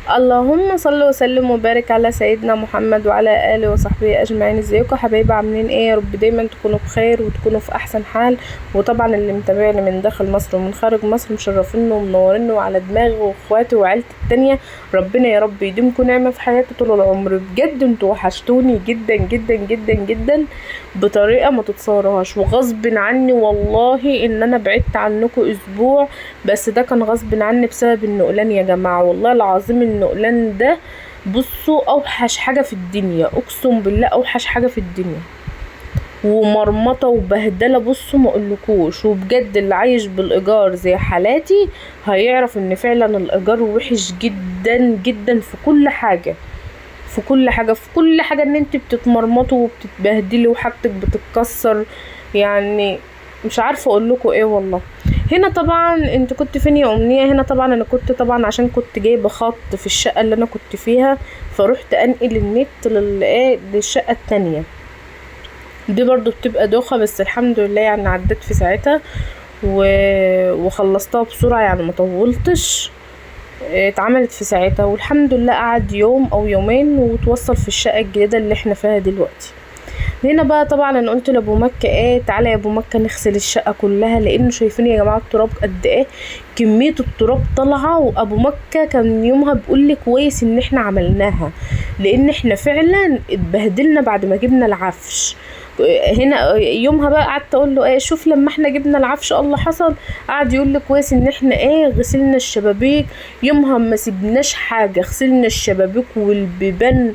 اللهم صل وسلم وبارك على سيدنا محمد وعلى اله وصحبه اجمعين. ازيكم يا حبايبي، عاملين ايه؟ يا رب دايما تكونوا بخير وتكونوا في احسن حال. وطبعا اللي متابعني من داخل مصر ومن خارج مصر مشرفينه ومنورينه وعلى دماغي واخواتي وعيلتي التانية. ربنا يا رب يديمكم نعمه في حياتي طول العمر. بجد انتوا وحشتوني جدا جدا جدا جدا بطريقه ما تتصوروهاش، وغصب عني والله ان انا بعدت عنكم اسبوع، بس ده كان غصب عني بسبب النقلان يا جماعه. والله العظيم النقلان ده بصوا اوحش حاجه في الدنيا، اقسم بالله اوحش حاجه في الدنيا، ومرمطه وبهدله. بصوا ما اقولكوش. وبجد اللي عايش بالايجار زي حالاتي هيعرف ان فعلا الايجار وحش جدا جدا في كل حاجه، في كل حاجه، في كل حاجه. ان انت بتتمرمطوا وبتتبهدلي وحاجتك بتتكسر، يعني مش عارفه اقول لكم ايه والله. هنا طبعا انت كنت فين يا امنيه؟ هنا طبعا انا كنت طبعا عشان كنت جايبه خط في الشقه اللي انا كنت فيها، فروحت انقل النت للشقه التانية. دي برضو بتبقى دوخه، بس الحمد لله يعني عدت في ساعتها وخلصتها بسرعه، يعني ما طولتش. اتعملت في ساعتها والحمد لله. قعد يوم او يومين وتوصل في الشقه الجديده اللي احنا فيها دلوقتي. هنا بقى طبعا انا قلت لابو مكه ايه، تعالى يا ابو مكه نغسل الشقه كلها، لانه شايفين يا جماعه التراب قد ايه، كميه التراب طالعه. وابو مكه كان يومها بيقول لي كويس ان احنا عملناها، لان احنا فعلا اتبهدلنا بعد ما جبنا العفش. هنا يومها بقى قعدت اقول له ايه، شوف لما احنا جبنا العفش الله حصل. قعد يقول لي كويس ان احنا ايه غسلنا الشبابيك. يومها ما سيبناش حاجه، غسلنا الشبابيك والبيبان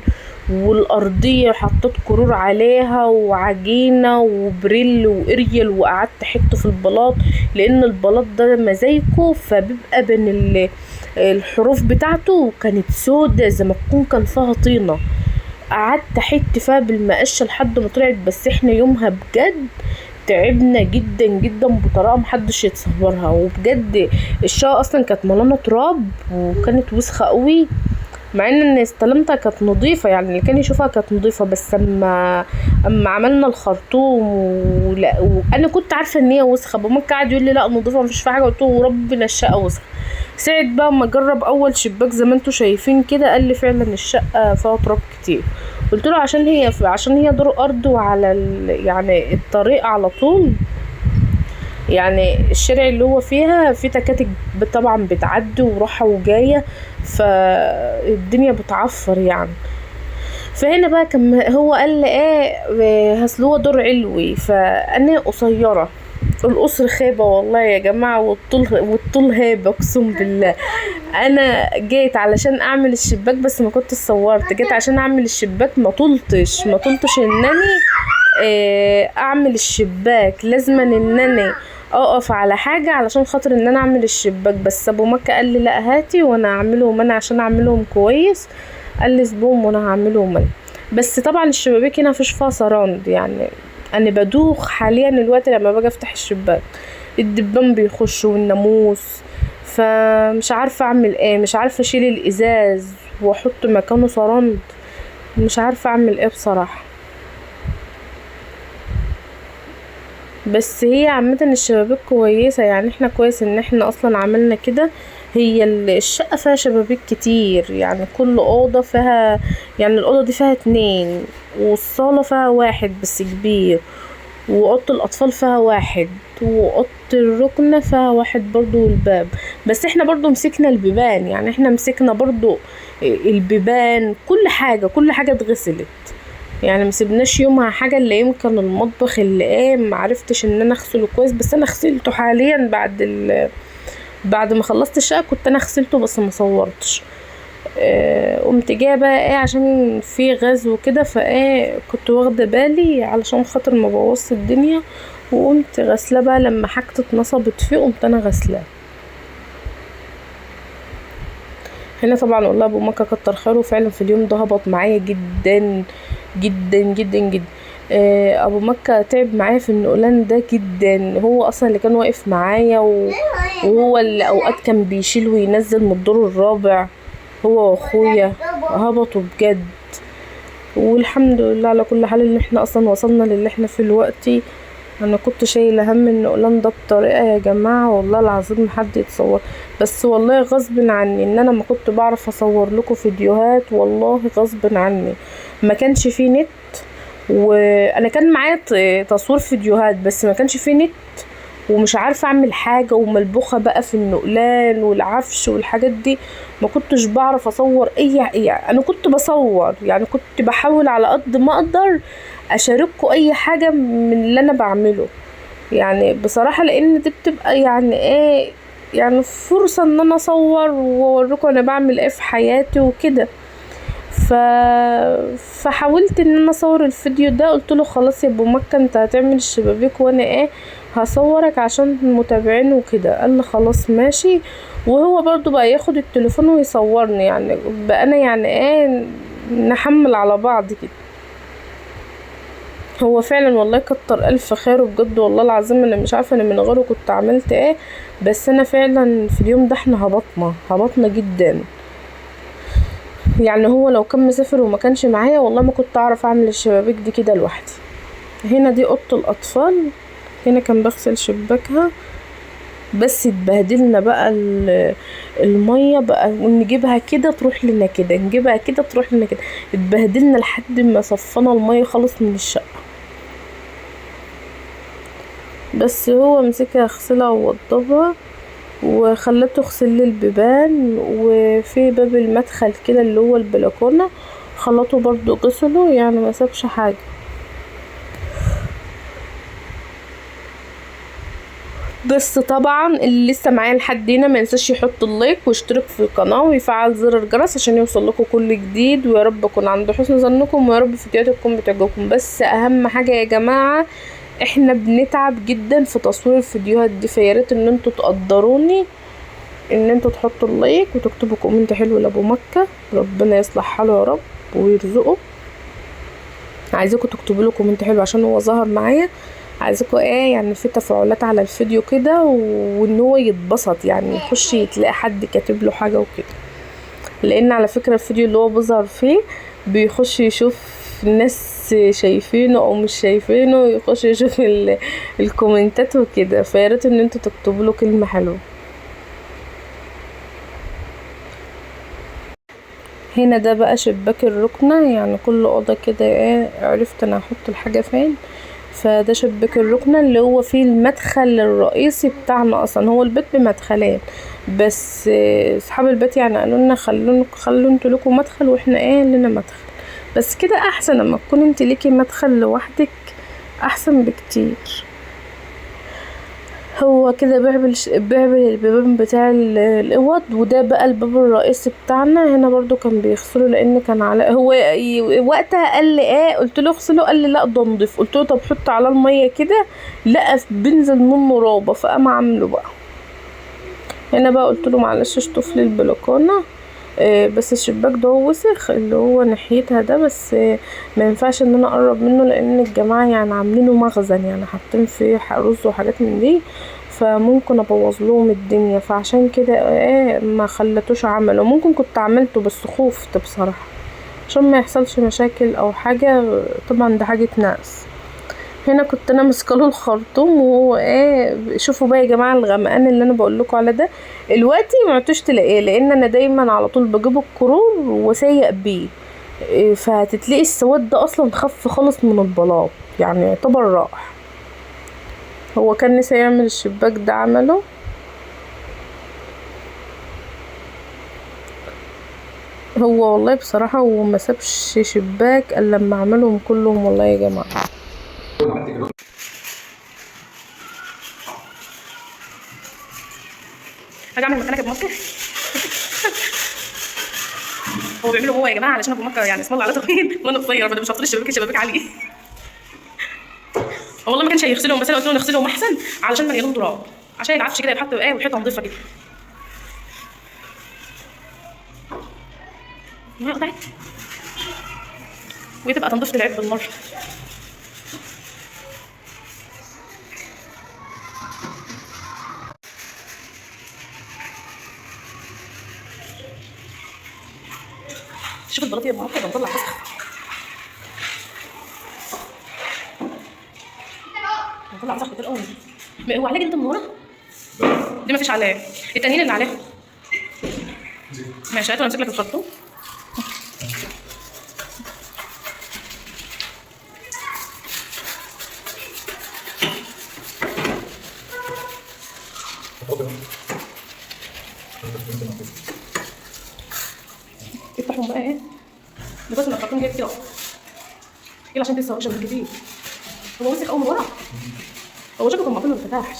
والارضيه، حطيت كرور عليها وعجينه وبريل واريال، وقعدت احطه في البلاط، لان البلاط ده مزايكو فبيبقى بين الحروف بتاعته كانت سودة زي ما تكون كان فيها طينه. قعدت احط فيها بالمقشه لحد ما طلعت. بس احنا يومها بجد تعبنا جدا جدا بطريقه محدش يتصورها. وبجد الشقه اصلا كانت ملانه تراب وكانت وسخه قوي، مع ان استلمتها كانت نظيفه، يعني اللي كان يشوفها كانت نظيفه. بس اما عملنا الخرطوم وانا كنت عارفه ان هي وسخه. ممكن قاعد يقول لي لا نظيفه مفيش فيها حاجه، قلت له ربنا الشقه وسخه. ساعد بقى اما اجرب اول شباك زي ما انتوا شايفين كده، قال لي فعلا الشقه فيها تراب كتير. قلت له عشان هي دور ارض وعلى يعني الطريق على طول، يعني الشارع اللي هو فيها في تكاتك طبعا بتعدي وراحة وجاية، فالدنيا بتعفر يعني. فهنا بقى كان هو قال لي ايه، اصل هو دور علوي فانا قصيره، القصر خيبه والله يا جماعه، والطول هيبه اقسم بالله. انا جيت علشان اعمل الشباك بس ما كنت صورت، جيت عشان اعمل الشباك ما طلتش انني اعمل الشباك، لازما انني اقف على حاجه علشان خاطر ان انا اعمل الشباك. بس ابو مكه قال لي لا هاتي وانا اعملهم انا عشان اعملهم كويس. قال لي اسبوعهم وانا هعملهم انا. بس طبعا الشبابيك هنا مفيش فيها سراند، يعني انا بدوخ حاليا الوقت لما باجي افتح الشباك، الدبان بيخش والناموس. فمش عارفه اعمل ايه، مش عارفه اشيل الازاز واحط مكانه سراند، مش عارفه اعمل ايه بصراحه. بس هي عامه الشبابيك كويسه، يعني احنا كويس ان احنا اصلا عملنا كده. هي الشقة فيها شبابيك كتير، يعني كل اوضة فيها، يعني الاوضة دي فيها 2، والصالة فيها 1 بس كبير، واوضة الاطفال فيها 1، واوضة الركنة فيها 1 برضو، والباب. بس احنا برضو مسكنا البيبان، يعني احنا مسكنا برضو البيبان، كل حاجة اتغسلت، يعني مسيبناش يومها حاجة. اللي يمكن المطبخ اللي معرفتش ان انا اغسله كويس، بس انا غسلته حاليا بعد ما خلصت الشقة، كنت انا غسلته بس ما صورتش. قمت جايه بقى عشان في غاز وكده، كنت واخده بالي علشان خاطر ما بوظش الدنيا، وقمت غسله بقى لما حاجتي اتنصبت فيه قمت انا غسلاه. هنا طبعا والله ابو مكه كتر خيره، فعلا في اليوم ده هبط معايا جدا جدا جدا جدا. ابو مكه تعب معايا في النقلان ده جدا، هو اصلا اللي كان واقف معايا وهو اللي اوقات كان بيشيل وينزل من الدور الرابع، هو واخويا هبطوا بجد. والحمد لله على كل حال ان احنا اصلا وصلنا للي احنا فيه دلوقتي. انا كنت شايله هم النقلان ده بطريقه يا جماعه، والله العظيم محد يتصور. بس والله غصب عني ان انا ما كنت بعرف اصور لكم فيديوهات، والله غصب عني. ما كانش فيه نت، وانا كان معايا تصوير فيديوهات بس ما كانش فيه نت، ومش عارفه اعمل حاجه، وملبوخه بقى في النقلان والعفش والحاجات دي. ما كنتش بعرف اصور يعني انا كنت بصور، يعني كنت بحاول على قد ما اقدر اشارككم اي حاجه من اللي انا بعمله، يعني بصراحه، لان دي بتبقى يعني ايه، يعني فرصه ان انا اصور واوريكم انا بعمل ايه في حياتي وكده. ف... فحاولت ان انا اصور الفيديو ده. قلت له خلاص يا ابو مكة انت هتعمل الشبابيك وانا ايه هصورك عشان المتابعين وكده. قال لي خلاص ماشي. وهو برضو بقى ياخد التليفون ويصورني، يعني بقى انا يعني ايه نحمل على بعض كده. هو فعلا والله كتر الف خيره بجد، والله العظيم انا مش عارفه انا من غيره كنت عملت ايه. بس انا فعلا في اليوم ده احنا هبطنا جدا، يعني هو لو كان مسافر وما كانش معايا والله ما كنت اعرف اعمل الشبابيك دي كده لوحدي. هنا دي اوضه الاطفال، هنا كان بغسل شباكها. بس اتبهدلنا بقى الميه بقى، ونجيبها كده تروح لنا كده، نجيبها كده تروح لنا كده. اتبهدلنا لحد ما صفنا الميه خالص من الشقه. بس هو مسكها غسلها ووضبها، وخلته يغسل لي البيبان، وفي باب المدخل كده اللي هو البلكونه خلطه برضو غسله، يعني ما سابش حاجه. بس طبعا اللي لسه معايا لحد هنا ما ينساش يحط اللايك ويشترك في القناه ويفعل زر الجرس عشان يوصل لكم كل جديد. ويا رب اكون عند حسن ظنكم، ويا رب فيديوهاتي تكون بتعجبكم. بس اهم حاجه يا جماعه، احنا بنتعب جدا في تصوير الفيديوهات دي، فياريت ان انتوا تقدروني، ان انتوا تحطوا اللايك وتكتبوا كومنت حلو لابو مكة. ربنا يصلح حاله يا رب ويرزقه. عايزاكم تكتبوا له كومنت حلو عشان هو ظهر معايا. عايزاكم ايه يعني في تفاعلات على الفيديو كده، وان هو يتبسط، يعني يخش يتلاقي حد كاتب له حاجه وكده. لان على فكره الفيديو اللي هو بيظهر فيه بيخش يشوف الناس شايفينه او مش شايفينه، يخش يشوف الكومنتات وكده. فياريت ان انتوا تكتبوا له كلمه حلوه. هنا ده بقى شباك الركنة، يعني كل اوضة كده ايه عرفت انا هحط الحاجة فين. فده شباك الركنة اللي هو فيه المدخل الرئيسي بتاعنا. اصلا هو البيت بمدخلين بس، اصحاب البيت يعني قالوا لنا خلوا انتوا لكم مدخل واحنا ايه لنا مدخل. بس كده احسن لما تكون انت ليكي مدخل لوحدك، احسن بكتير. هو كده بيعمل البيبان بتاع الاوض. وده بقى الباب الرئيسي بتاعنا. هنا برضو كان بيغسله لان كان على هو وقتها قال لي ايه، قلت له اغسله، قال لي لا ده نضيف. قلت له طب حط على الميه كده، لقى بينزل منه رابه، فقام عامله بقى. هنا بقى قلت له معلش اشطف لي البلكونه. بس الشباك ده وسخ اللي هو ناحيتها ده، بس ما ينفعش ان انا اقرب منه لان الجماعه يعني عاملينه مخزن، يعني حاطين فيه رز وحاجات من دي، فممكن ابوظ لهم الدنيا. فعشان كده ايه ما خلتوش عمله. ممكن كنت عملته بس خفت بصراحه عشان ما يحصلش مشاكل او حاجه، طبعا ده حاجه ناس. هنا كنت انا ماسكاله الخرطوم، وهو ايه شوفوا بقى يا جماعه الغمقان اللي انا بقول لكم على ده دلوقتي ما عدتوش تلاقيه، لان انا دايما على طول بجيب الكرور وسيق بيه. فهتتلاقي السواد ده اصلا خف خالص من البلاط، يعني يعتبر راح. هو كان نسي يعمل الشباك ده عمله. هو والله بصراحه هو ما سابش شباك الا لما عملهم كلهم والله يا جماعه. هاجي اعمل مكانك ابو مكة. هو بيعمله هو يا جماعه علشان ابو مكة يعني اسم الله على طويل وانا قصيره، فده مش هحط الشبابيك عالي. والله ما كانش هيغسلهم، بس انا قلت له نغسلهم احسن علشان ما يلهم تراب، عشان العفش كده يتحط ايه والحيطه نضيفه كده. ما قطعت وتبقى تنظيف العيب بالمره. شوف البلاطيه بمعقده بنطلع وسخ. طلع صاحبة الأم. هو عليه جلد من ورا؟ دي مفيش عليها، التانيين اللي عليها. ماشي، هاتوا امسك لك الخرطوم. افتحهم بقى ايه؟ بس ما الخرطوم جايب كده يلا عشان لسه وحشه من جديد. هو مسك اول من ورا، هو شكله كان المفروض ما اتفتحش.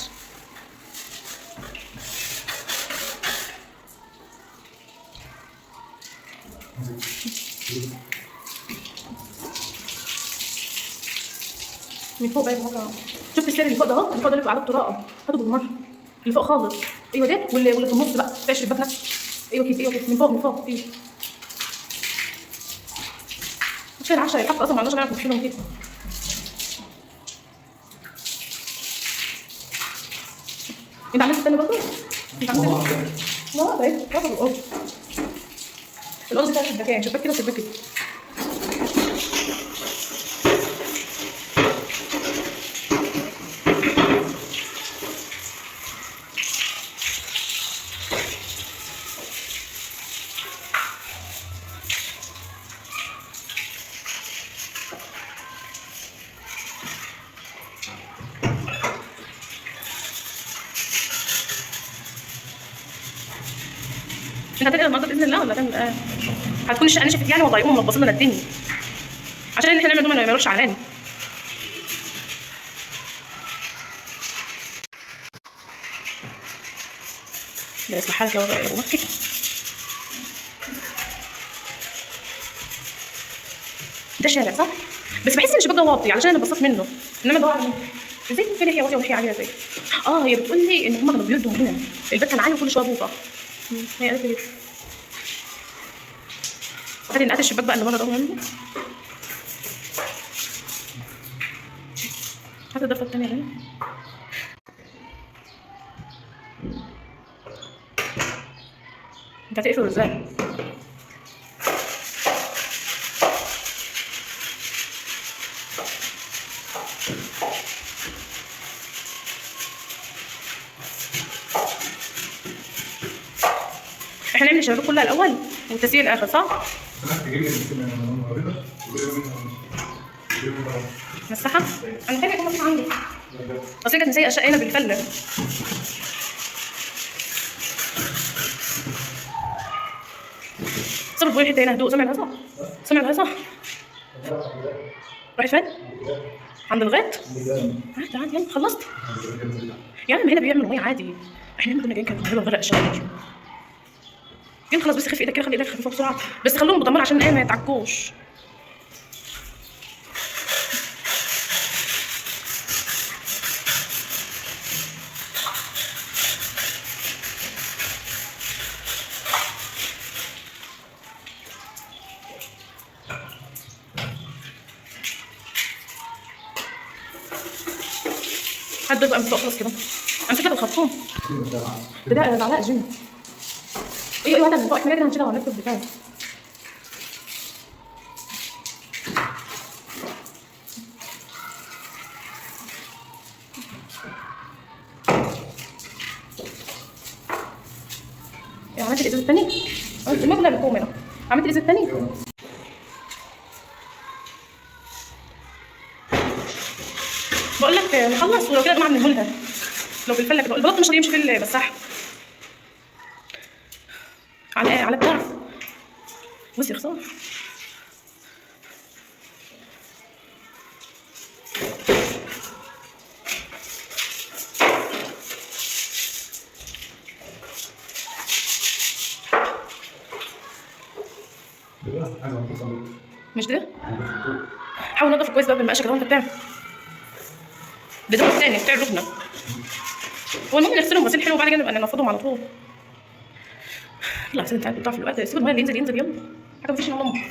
من فوق بقى المره، شفت السير اللي فوق ده اهو، اللي فوق ده اللي عليه الطراقه، هاته بالمره اللي فوق خالص. ايوه ده واللي في النص بقى بتاع الشباك نفسه. ايوه كده، ايوه كده، من فوق من فوق. ايوه مش العشرة يتحط اصلا، ما عندناش نعرف نشيلهم كده. انت عملت التاني برضه؟ انت عملت التاني؟ لا طيب برافو. الارض الارض بتاعت الشباكين، شباك كده وشباك كده. انت هتنقل النهارده باذن الله ولا هتعمل ايه؟ هتكون الشقه نشفت يعني ولا هيقوموا ملبسين لنا الدنيا عشان احنا نعمل دومنا ما يعملوش علاني. ده اسمع حالك يا وكي. ده شارع صح؟ بس بحس ان الشباك ده واطي علشان انا بصيت منه، انما ده واطي ازاي في ناحيه واطيه وناحيه عاليه ازاي؟ هي بتقول لي ان هم كانوا بيردوا هنا، البيت كان عالي وكل شويه بوطه. هي قالت لي كده. هاتي نقات الشباك بقى اللي بره ده مهم. هات الضفه الثانيه هنا. انت هتقفل ازاي؟ احنا نعمل الشبابيك كلها الاول والتسيير الاخر صح؟ مسحها؟ انا خايفه يكون مسحها عندي. اصل كانت مسيئه الشقه هنا بالفله. صبر بقول حته هنا هدوء. سمع الهصا؟ سمع الهصا؟ رايح فين؟ عند الغيط؟ تعال يلا خلصت؟ يا عم هنا بيعملوا ميه عادي. احنا هنا كنا جايين كانت مغرقه الشقه دي. يلا خلاص بس خفي ايدك كده، خلي ايدك خفيفه بسرعه، بس خلوهم مضمر عشان ايه ما يتعكوش. هات بقى من فوق خلاص كده. امسك لك الخرطوم. ده علاء جيم. ايوه هات من فوق، احنا كده هنشيلها وهنكتب بتاعي. عملت الازاز الثاني؟ المبلغ بتقوم هنا. عملت الازاز الثاني؟ بقول لك نخلص ولو كده يا جماعه بنقولها. لو بالفله كده البلاط مش هيمشي في المساحه. على بتاع. بص يا خساره. مش ده؟ حاول نضف كويس بقى بالمقشه كده وانت بتعمل. ده الثاني بتاع الركنه. هو المهم نغسلهم غسيل حلو وبعد كده نبقى ننفضهم على طول. يلا عشان انت عارف بتضيع في الوقت، سيب الميه اللي ينزل يلا. حاجه مفيش والله.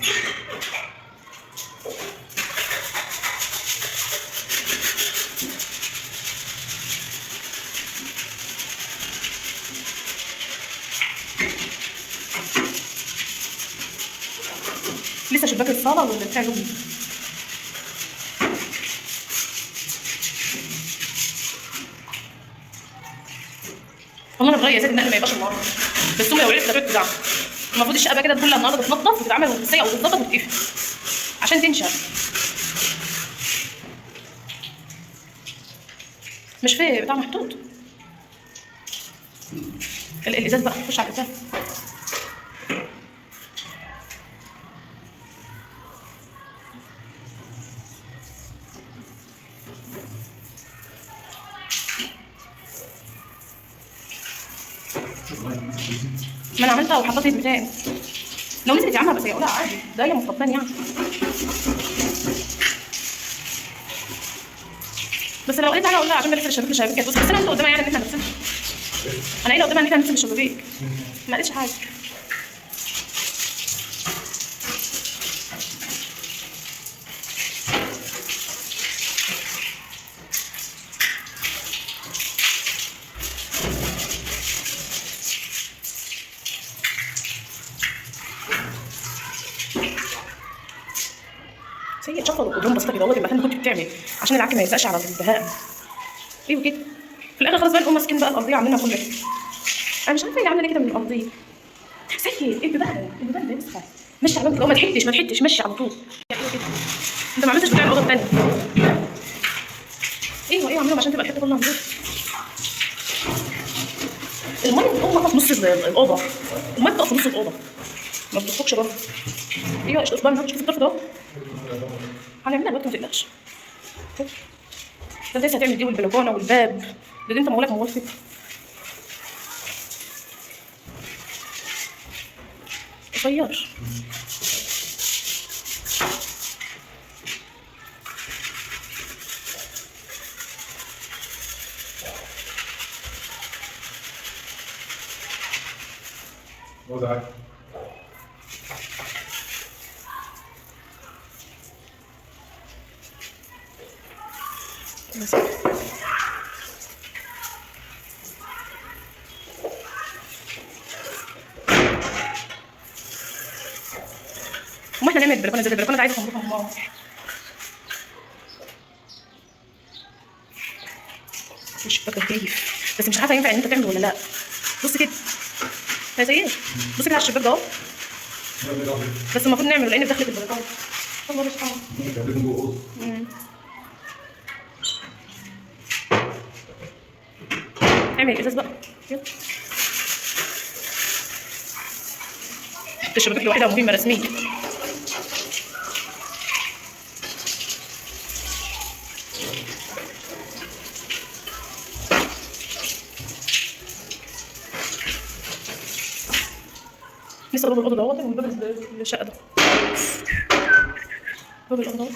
لسه شباك الصاله ولا بتاع الركنه؟ والله يا زيد النقل ما يبقاش النهارده، بس امي لو عرفت ترجع المفروض الشقه بقى كده كلها النهارده تتنضف وتتعمل وتتسيق وتتظبط وتتقفل عشان تنشف. مش فيه بتاع محطوط الازاز بقى، خش على الازاز. ما انا عملتها وحطيت البتاع، لو نزلت يا عم بس هيقولها عادي، ده هي مصطفان يعني. بس لو قلت انا اقول لها عشان نغسل الشبابيك بص، بس انا قلت قدامها يعني ان احنا نغسلها، انا قايله قدامها ان احنا نغسل الشبابيك، ما قالتش حاجه. سيء شفط القدوم بسيطه كده والله، المكان اللي كنت بتعمل عشان العك ما يلزقش على البهائم. ايوه كده في الاخر خلاص بقى نقوم ماسكين بقى الارضيه عاملينها كلها. انا مش عارفه هي عامله ليه كده من الارضيه. سيء ايه البيبان ده يسخن، مشي على كده، ما تحتش مشي على طول. ايوه كده انت ما عملتش بتاع الاوضه الثانيه. ايوه اعملهم عشان تبقى الحته كلها نضيفه. الميه بتقوم في نص الاوضه، الميه بتقف في نص الاوضه ما بتخرجش بره. ايوه اشطف بقى، شوف الطرف ده هنعملها دلوقتي ما تقلقش. ده لسه هتعمل دي والبلكونه والباب ده انت موالك موال فيه. قصير وزعك بس وما احنا نعمل البلكونه زي البلكونه دي عايزه تنظيفها هم. الشباك كيف بس مش عارفه ينفع ان انت تعمله ولا لا. بص كده هي زي ايه، بص كده على الشباك ده اهو، بس المفروض نعمله لان في دخلة البلكونه. الله مش حاضر. اعمل الازاز بقى يلا. الشبابيك الوحيده مهمه رسميه. لسه باب الاوضه دوت وباب الشقه ده، باب الاوضه دوت،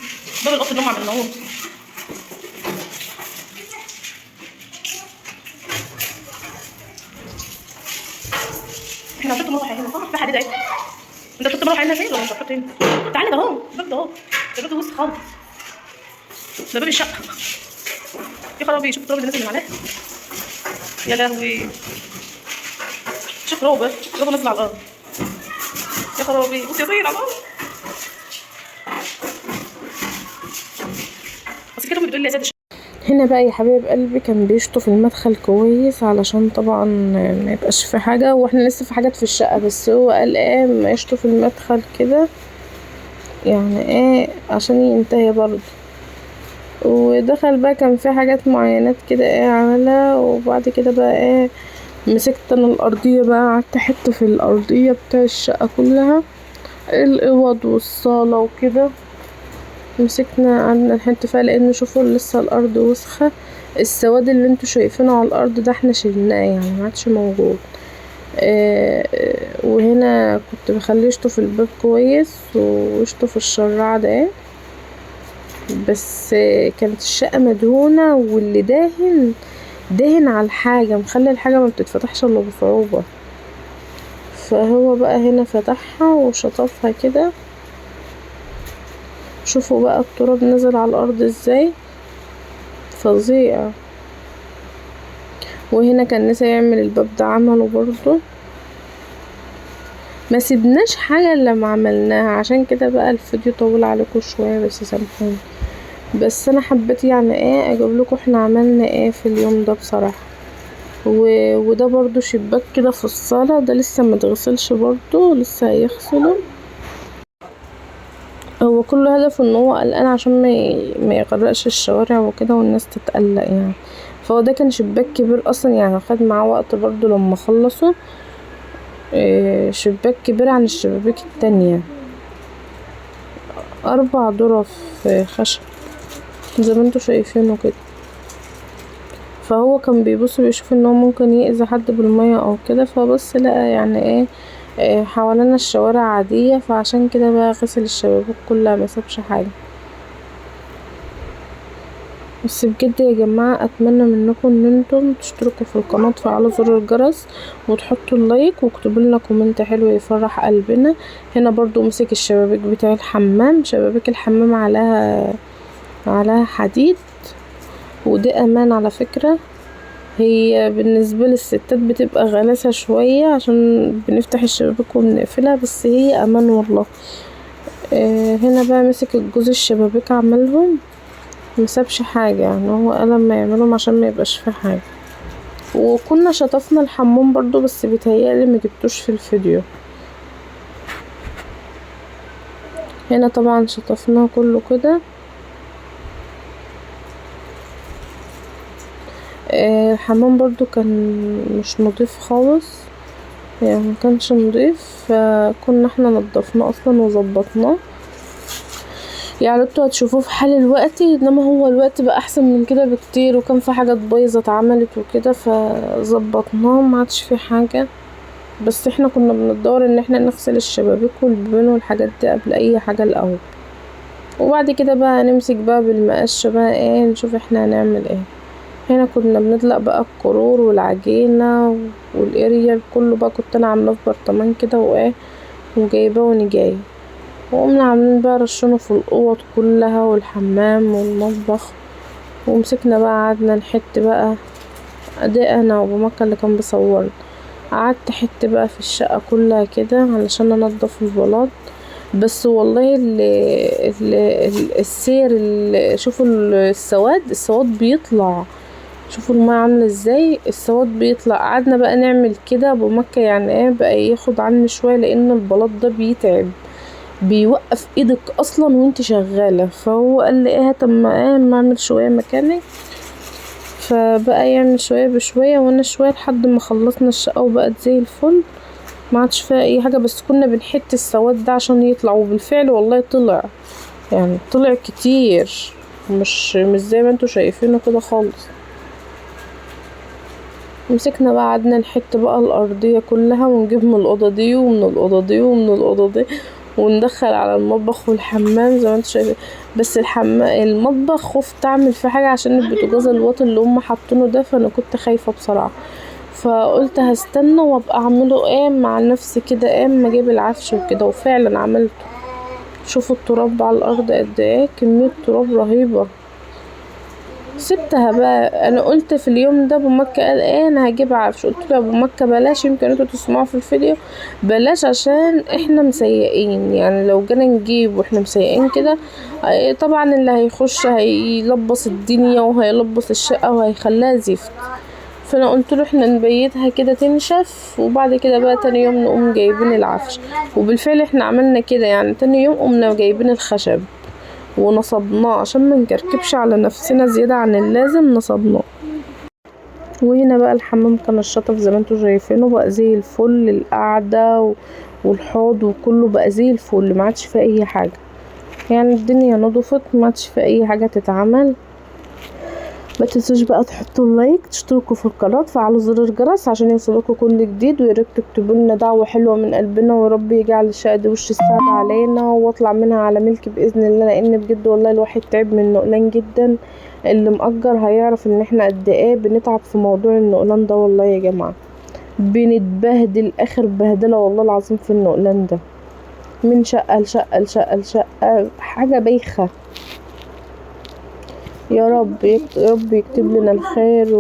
باب الاوضه اللي هم عملناه. احنا هنحط مروحه هنا صح؟ في حديد اهي. انت هتحط مروحه هنا فين ولا مش هتحط هنا؟ تعالى ده اهو الباب ده اهو، ده باب وسط خالص، ده باب الشقه. يا خرابي شوف التراب اللي نازل من عليها، يا لهوي شوف روبه نازل على الارض، يا خرابي بص يا سيد على الارض. بس كده بتقول لي يا سيد هنا بقى يا حبايب قلبي كان بيشطف المدخل كويس علشان طبعا ما يبقاش في حاجه، واحنا لسه في حاجات في الشقه، بس هو قال ايه ما يشطف المدخل كده يعني ايه عشان ينتهي برضه. ودخل بقى كان في حاجات معينات كده ايه عملها، وبعد كده بقى ايه مسكت انا الارضيه بقى، قعدت احط في الارضيه بتاع الشقه كلها الاوض والصاله وكده، مسكنا قعدنا نحط فيها لان شوفوا لسه الارض وسخه. السواد اللي انتوا شايفينه على الارض ده احنا شلناه يعني ما عادش موجود. وهنا كنت بخليه يشطف الباب كويس ويشطف الشراع ده، بس كانت الشقه مدهونه واللي دهن على الحاجه مخلي الحاجه ما بتتفتحش الا بصعوبه، فهو بقى هنا فتحها وشطفها كده. شوفوا بقى التراب نزل على الارض ازاي فظيع. وهنا كان نسى يعمل الباب ده عمله برضو، ما سيبناش حاجه الا ما عملناها، عشان كده بقى الفيديو طول عليكم شويه بس سامحوني، بس انا حبيت يعني ايه اجيب لكم احنا عملنا ايه في اليوم ده بصراحه. وده برضو شباك كده في الصالة، ده لسه متغسلش برضو، لسه هيغسله. هو كل هدفه ان هو قلقان عشان ما يغرقش الشوارع وكده والناس تتقلق يعني. فهو ده كان شباك كبير اصلا يعني، خد معاه وقت برضو لما خلصوا. شباك كبير عن الشبابيك التانية، 4 ضرف خشب زي ما انتوا شايفينه كده. فهو كان بيبص بيشوف ان هو ممكن يأذي حد بالمية او كده، فبص لقى يعني حوالينا الشوارع عادية، فعشان كده بقى غسل الشبابيك كلها مسابش حاجة. بس بجد يا جماعة اتمنى منكم ان انتم تشتركوا في القناة، تفعلوا زر الجرس وتحطوا اللايك واكتبوا لنا كومنت حلو يفرح قلبنا. هنا برضو مسك الشبابيك بتاع الحمام، شبابيك الحمام عليها حديد، ودي امان على فكرة. هي بالنسبة للستات بتبقى غلاسة شوية عشان بنفتح الشبابيك وبنقفلها، بس هي امان والله. هنا بقى مسك الجوز الشبابيك عملهم، مسابش حاجة يعني، هو قال لما يعملهم عشان ما يبقاش في حاجة. وكنا شطفنا الحمام برضو بس بيتهيألي ما جبتوش في الفيديو. هنا طبعا شطفناه كله كده. الحمام برضو كان مش نضيف خالص يعني، مكانش نضيف، فكنا احنا نضفناه اصلا وظبطناه يعني. انتوا هتشوفوه في حال الوقت، انما هو الوقت بقى احسن من كده بكتير، وكان في حاجات بايظه اتعملت وكده فظبطناه ما عادش في حاجه. بس احنا كنا بندور ان احنا نغسل الشبابيك والبيبان والحاجات دي قبل اي حاجه الاول، وبعد كده بقى نمسك بقى بالمقشه بقى نشوف احنا هنعمل ايه. هنا كنا بندلق بقى القرور والعجينه والاريال كله بقى، كنت انا عاملاه في برطمان كده وجايباه وانا جاي. وقمنا عاملين بقى رشونه في الاوض كلها والحمام والمطبخ، ومسكنا بقى قعدنا نحط بقى. ادي انا وبمكة اللي كان بيصورنا، قعدت احط بقى في الشقة كلها كده علشان انضف البلاط. بس والله السير شوفوا السواد بيطلع، شوفوا الماء عامله ازاي، السواد بيطلع. قعدنا بقى نعمل كده بمكة يعني بقى ياخد عني شوية، لان البلاط ده بيتعب، بيوقف ايدك اصلا وانت شغالة. فهو قال لي طب ما اعمل شوية مكانك، فبقى يعمل شوية بشوية وانا شوية لحد ما خلصنا الشقة وبقت زي الفل، ما عادش فيها اي حاجة. بس كنا بنحط السواد ده عشان يطلع، وبالفعل والله طلع يعني، طلع كتير، مش زي ما انتوا شايفينه كده خالص. مسكنا بقى قعدنا نحط بقى الارضية كلها، ونجيب من الأوضة دي ومن الأوضة دي ومن الأوضة دي، وندخل على المطبخ والحمام زي ما انتوا شايفين. بس المطبخ خفت اعمل فيه حاجة عشان البوتاجاز الواطي اللي هم حاطينه ده، فانا كنت خايفة بصراحة، فقلت هستنى وابقى اعمله مع نفسي كده ما اجيب العفش وكده. وفعلا عملته. شوفوا التراب على الارض قد كمية تراب رهيبة. سبتها بقى. انا قلت في اليوم ده ابو مكة قال انا هجيب عفش، قلت له ابو مكة بلاش، يمكن انتوا تسمعوا في الفيديو، بلاش عشان احنا مسيئين يعني، لو جينا نجيب واحنا مسيئين كده طبعا اللي هيخش هيلبس الدنيا وهيلبس الشقة وهيخليها زفت. فانا قلت له احنا نبيتها كده تنشف، وبعد كده بقى تاني يوم نقوم جايبين العفش. وبالفعل احنا عملنا كده يعني، تاني يوم قمنا جايبين الخشب ونصبناه عشان ما نكركبش على نفسنا زيادة عن اللازم، نصبناه. وهنا بقى الحمام كان الشطف زي ما انتوا شايفينه بقى زي الفل، القعدة والحوض وكله بقى زي الفل، ما عادش فيه اي حاجة يعني، الدنيا نضفت، ما عادش فيه اي حاجة تتعمل. ما تنسوش بقى تحطوا اللايك، تشتركوا في القناه، تفعلوا زر الجرس عشان يوصلكم كل جديد، ويا ريت تكتبوا لنا دعوه حلوه من قلبنا، ورب يجعل الشقه دي وش السعد علينا واطلع منها على ملك باذن الله. لان بجد والله الواحد تعب من النقلان جدا، اللي مأجر هيعرف ان احنا قد بنتعب في موضوع النقلان ده والله يا جماعه، بنتبهدل اخر بهدله والله العظيم في النقلان ده، من شقه لشقه لشقه لشقه، حاجه بايخه. يا رب يكتب لنا الخير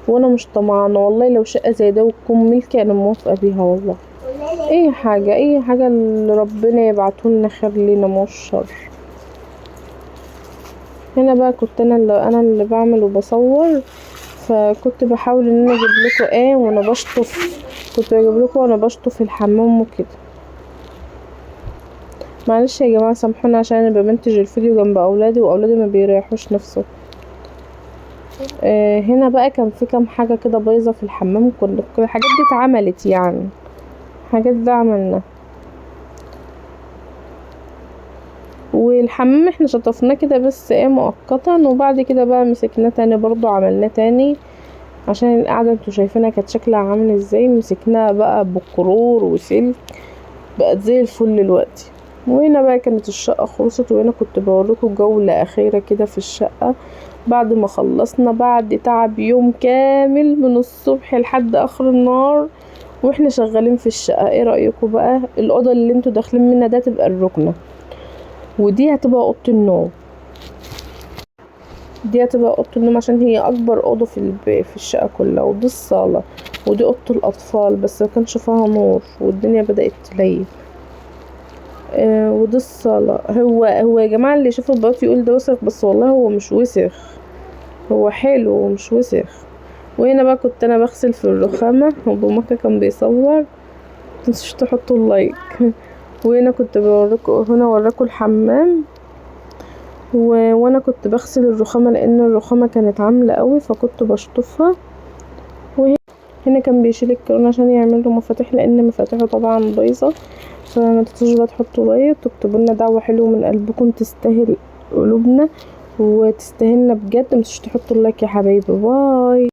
وانا مش طمعانه والله، لو شقه زي ده وتكون ملكي انا موافقه بيها والله. اي حاجه اللي ربنا يبعته لنا خير لينا مش شر. هنا بقى كنت انا اللي بعمل وبصور، فكنت بحاول ان انا اجيب لكم وانا بشطف، كنت بجيب لكم وانا بشطف الحمام وكده. معلش يا جماعه سامحونا عشان انا بمنتج الفيديو جنب اولادي واولادي ما بيريحوش نفسهم. هنا بقى كان في كام حاجه كده بايظه في الحمام، كل الحاجات دي اتعملت يعني، الحاجات دي عملناها. والحمام احنا شطفناه كده بس مؤقتا، وبعد كده بقى مسكناه تاني برضو عملناه تاني عشان القعده انتوا شايفينها كانت شكلها عامل ازاي. مسكناها بقى بكرور وسلك، بقت زي الفل دلوقتي. وهنا بقى كانت الشقه خلصت، وهنا كنت بوريكم جوله اخيره كده في الشقه بعد ما خلصنا، بعد تعب يوم كامل من الصبح لحد اخر النهار واحنا شغالين في الشقه. ايه رايكم بقى؟ الاوضه اللي انتوا داخلين منها ده تبقى الركنه، ودي هتبقى اوضه النوم، دي هتبقى اوضه النوم عشان هي اكبر اوضه في الشقه كلها. ودي الصاله، ودي اوضه الاطفال بس ما كانش فيها نور والدنيا بدات تليل. ودي الصاله. هو يا جماعه اللي يشوف البياض يقول ده وسخ، بس والله هو مش وسخ، هو حلو ومش وسخ. وهنا بقى كنت انا بغسل في الرخامه وابو مكة كان بيصور، متنسوش تحطوا اللايك. وهنا كنت وراكم الحمام، وانا كنت بغسل الرخامه لان الرخامه كانت عامله قوي فكنت بشطفها. وهنا كان بيشيل الكرون عشان يعمل له مفاتيح لان مفاتيحه طبعا بايظه. فما تنسوش بقى تحطوا لايك، تكتبوا لنا دعوه حلوه من قلبكم تستاهل قلوبنا وتستاهلنا بجد. متنسوش تحطوا اللايك يا حبايبي. باي.